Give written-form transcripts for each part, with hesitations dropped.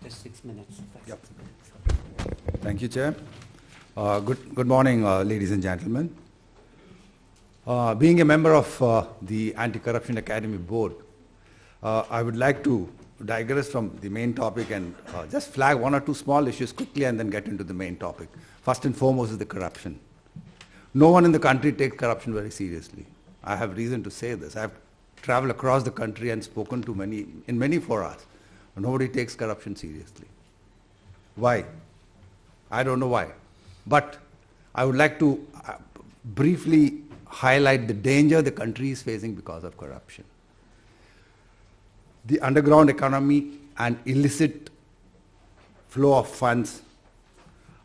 Just 6 minutes. Yep. Thank you, Chair. Good morning, ladies and gentlemen. Being a member of the Anti-Corruption Academy Board, I would like to digress from the main topic and just flag one or two small issues quickly and then get into the main topic. First and foremost is the corruption. No one in the country takes corruption very seriously. I have reason to say this. I have traveled across the country and spoken to many forums. Nobody takes corruption seriously. Why? I don't know why. But I would like to briefly highlight the danger the country is facing because of corruption. The underground economy and illicit flow of funds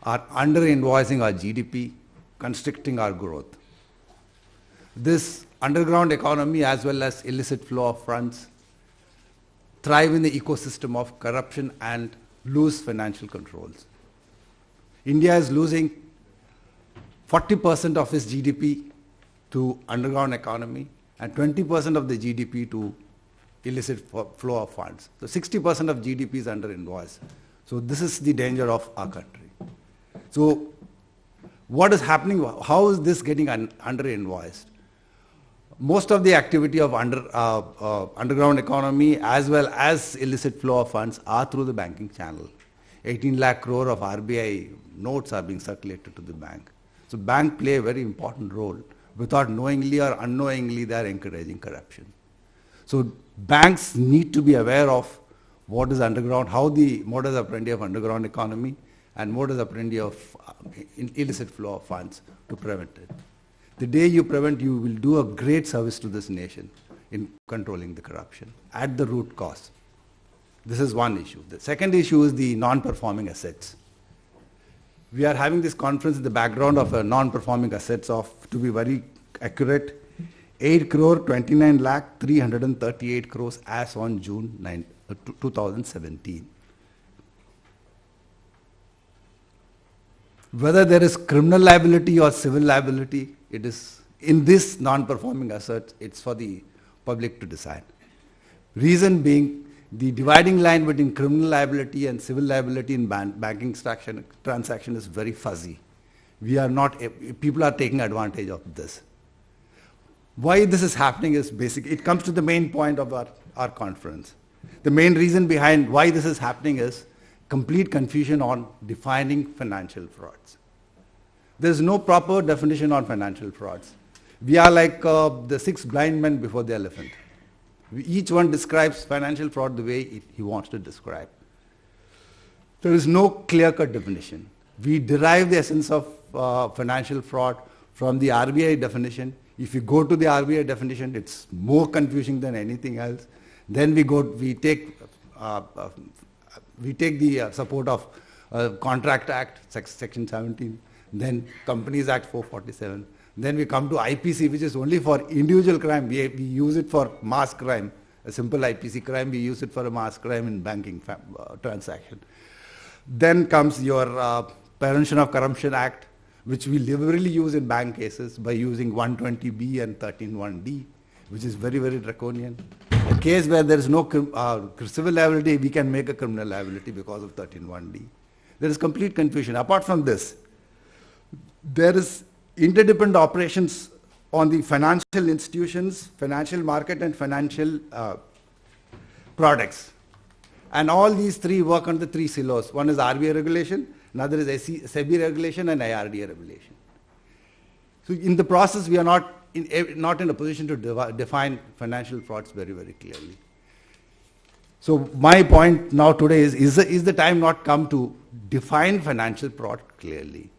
are under-invoicing our GDP, constricting our growth. This underground economy as well as illicit flow of funds thrive in the ecosystem of corruption and loose financial controls. India is losing 40% of its GDP to underground economy and 20% of the GDP to illicit flow of funds. So 60% of GDP is under invoice. So this is the danger of our country. So what is happening? How is this getting under invoiced? Most of the activity of underground economy as well as illicit flow of funds are through the banking channel. 18 lakh crore of RBI notes are being circulated to the bank. So banks play a very important role. Without knowingly or unknowingly, they are encouraging corruption. So banks need to be aware of what is underground, how the modus operandi of underground economy and modus operandi of illicit flow of funds to prevent it. The day you prevent, you will do a great service to this nation in controlling the corruption at the root cause. This is one issue. The second issue is the non-performing assets. We are having this conference in the background of a non-performing assets of, to be very accurate, 8 crore 29 lakh 338 crores as on June 9, 2017. Whether there is criminal liability or civil liability, it is in this non-performing asset, it's for the public to decide. Reason being, the dividing line between criminal liability and civil liability in banking transaction is very fuzzy. People are taking advantage of this. Why this is happening is basically, it comes to the main point of our conference. The main reason behind why this is happening is complete confusion on defining financial frauds. There is no proper definition on financial frauds. We are like the 6 blind men before the elephant. Each one describes financial fraud the way he wants to describe. There is no clear-cut definition. We derive the essence of financial fraud from the RBI definition. If you go to the RBI definition, it's more confusing than anything else. Then we take the support of Contract Act, Section 17, then Companies Act 447. Then we come to IPC, which is only for individual crime. We use it for mass crime. A simple IPC crime, we use it for a mass crime in banking transaction. Then comes your Prevention of Corruption Act, which we liberally use in bank cases by using 120B and 13(1)D, which is very, very draconian. A case where there is no civil liability, we can make a criminal liability because of 13(1)D. There is complete confusion. Apart from this, there is interdependent operations on the financial institutions, financial market, and financial products. And all these three work on the 3 silos. One is RBI regulation, another is SEBI regulation, and IRDA regulation. So in the process, we are not in a position to define financial frauds very, very clearly. So my point now today is the time not come to define financial fraud clearly?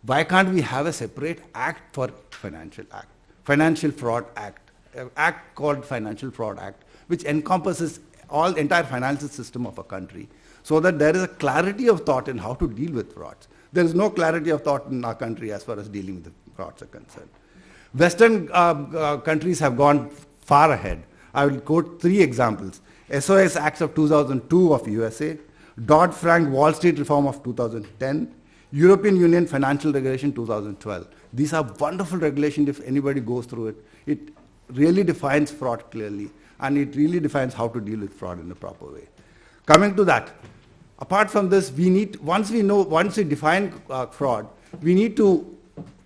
Why can't we have a separate act for Financial Fraud Act, an act called Financial Fraud Act, which encompasses entire financial system of a country, so that there is a clarity of thought in how to deal with frauds. There is no clarity of thought in our country as far as dealing with the frauds are concerned. Western countries have gone far ahead. I will quote 3 examples. SOS Acts of 2002 of USA, Dodd-Frank Wall Street Reform of 2010, European Union Financial Regulation 2012. These are wonderful regulations if anybody goes through it. It really defines fraud clearly, and it really defines how to deal with fraud in a proper way. Coming to that, Apart from this, once we define fraud, we need to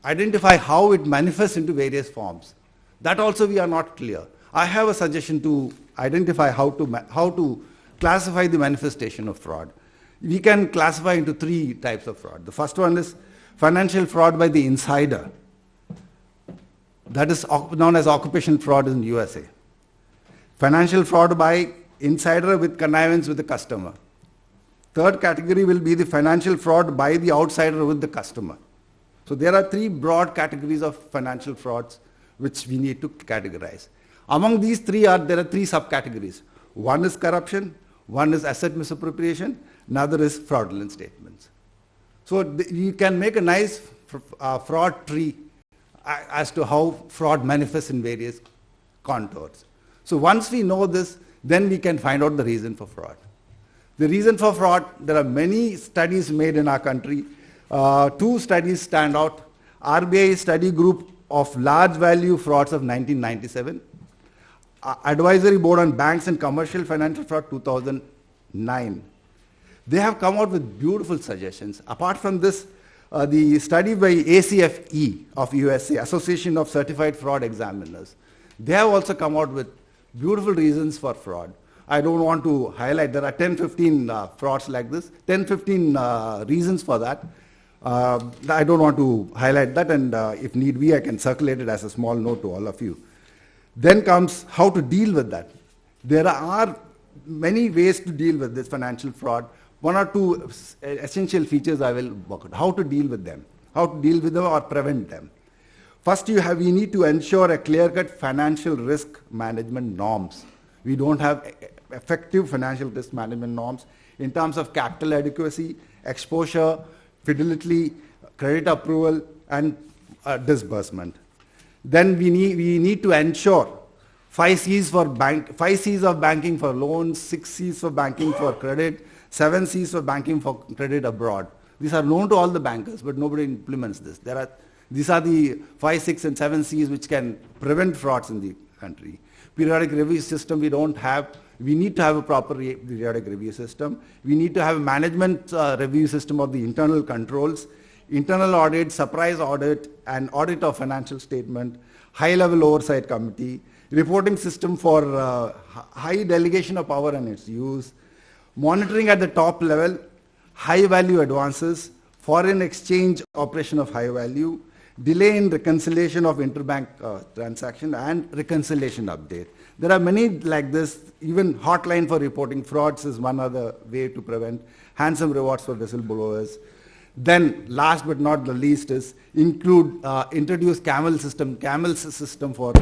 identify how it manifests into various forms. That also we are not clear. I have a suggestion to identify how to classify the manifestation of fraud. We can classify into 3 types of fraud. The first one is financial fraud by the insider. That is known as occupational fraud in the USA. Financial fraud by insider with connivance with the customer. Third category will be the financial fraud by the outsider with the customer. So there are 3 broad categories of financial frauds which we need to categorize. Among these 3 there are 3 subcategories. One is corruption, one is asset misappropriation, another is fraudulent statements. So you can make a nice fraud tree as to how fraud manifests in various contours. So once we know this, then we can find out the reason for fraud. The reason for fraud, there are many studies made in our country. 2 studies stand out. RBI study group of large value frauds of 1997. Advisory Board on Banks and Commercial Financial Fraud 2009. They have come out with beautiful suggestions. Apart from this, the study by ACFE of USA, Association of Certified Fraud Examiners, they have also come out with beautiful reasons for fraud. I don't want to highlight, there are 10-15 frauds like this, 10-15 reasons for that. I don't want to highlight that, and if need be, I can circulate it as a small note to all of you. Then comes how to deal with that. There are many ways to deal with this financial fraud. 1 or 2 essential features I will work out. How to deal with them. How to deal with them or prevent them. First, we need to ensure a clear-cut financial risk management norms. We don't have effective financial risk management norms in terms of capital adequacy, exposure, fidelity, credit approval, and disbursement. Then we need to ensure 5 C's of banking for loans, 6 C's for banking for credit, 7 C's for banking for credit abroad. These are known to all the bankers, but nobody implements this. These are the 5, 6, and 7 C's which can prevent frauds in the country. Periodic review system we don't have. We need to have a proper periodic review system. We need to have a management review system of the internal controls, internal audit, surprise audit, and audit of financial statement, high-level oversight committee, reporting system for high delegation of power and its use, monitoring at the top level, high-value advances, foreign exchange operation of high value, delay in reconciliation of interbank transaction, and reconciliation update. There are many like this. Even hotline for reporting frauds is one other way to prevent. Handsome rewards for whistleblowers. Then, last but not the least, is introduce CAMEL's system for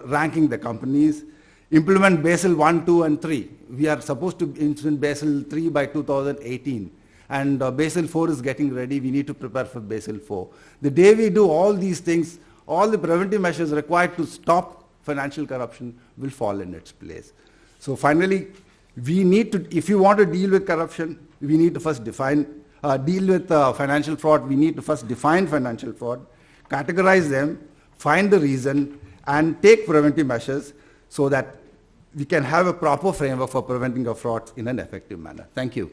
ranking the companies. Implement Basel 1, 2, and 3. We are supposed to implement Basel 3 by 2018. And Basel 4 is getting ready. We need to prepare for Basel 4. The day we do all these things, all the preventive measures required to stop financial corruption will fall in its place. So finally, if you want to deal with corruption, we need to first deal with financial fraud. We need to first define financial fraud, categorize them, find the reason, and take preventive measures so that we can have a proper framework for preventing of frauds in an effective manner. Thank you.